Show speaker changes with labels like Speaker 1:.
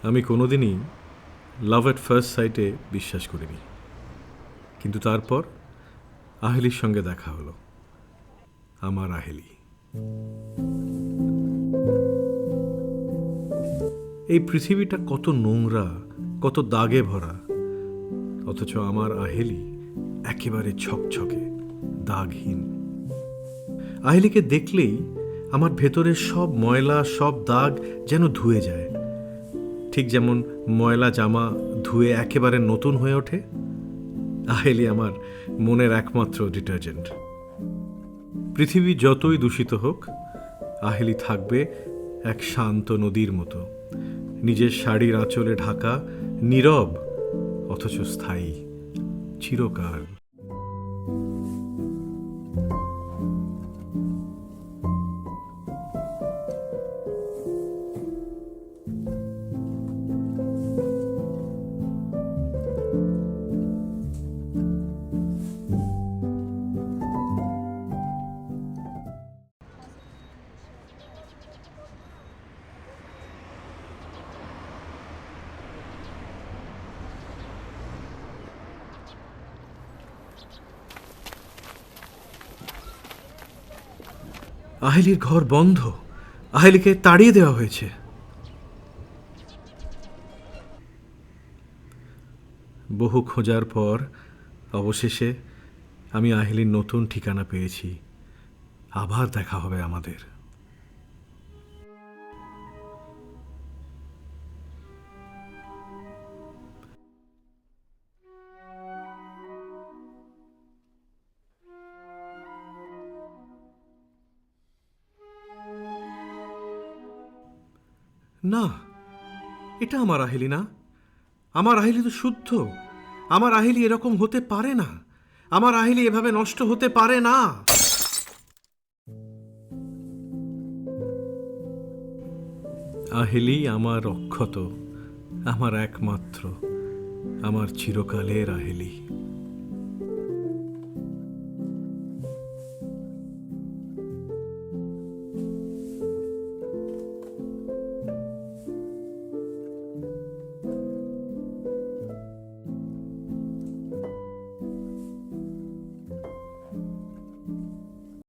Speaker 1: আমি কোনোদিনই লাভ at first সাইটে বিশ্বাস করিনি, কিন্তু তারপর আহেলির সঙ্গে দেখা হলো। আমার আহেলি। এই পৃথিবীটা কত নোংরা, কত দাগে ভরা, অথচ আমার আহেলি একেবারে ছকছকে, দাগহীন। আহেলিকে দেখলেই আমার ভেতরের সব ময়লা, সব দাগ যেন ধুয়ে যায়, ঠিক যেমন ময়লা জামা ধুয়ে একেবারে নতুন হয়ে ওঠে। আহেলি আমার মনের একমাত্র ডিটারজেন্ট। পৃথিবী যতই দূষিত হোক, আহেলি থাকবে এক শান্ত নদীর মতো, নিজের শাড়ির আঁচলে ঢাকা, নীরব অথচ স্থায়ী, চিরকাল। আহেলির ঘর বন্ধ, আহেলিকে তাড়িয়ে দেওয়া হয়েছে। বহু খোঁজার পর অবশেষে আমি আহেলির নতুন ঠিকানা পেয়েছি। আবার দেখা হবে আমাদের। না, এটা আমার আহেলি না। আমার আহেলি তো শুদ্ধ। আমার আহেলি এরকম হতে পারে না। আমার আহেলি এভাবে নষ্ট হতে পারে না। আহেলি আমার অক্ষত, আমার একমাত্র, আমার চিরকালের আহেলি।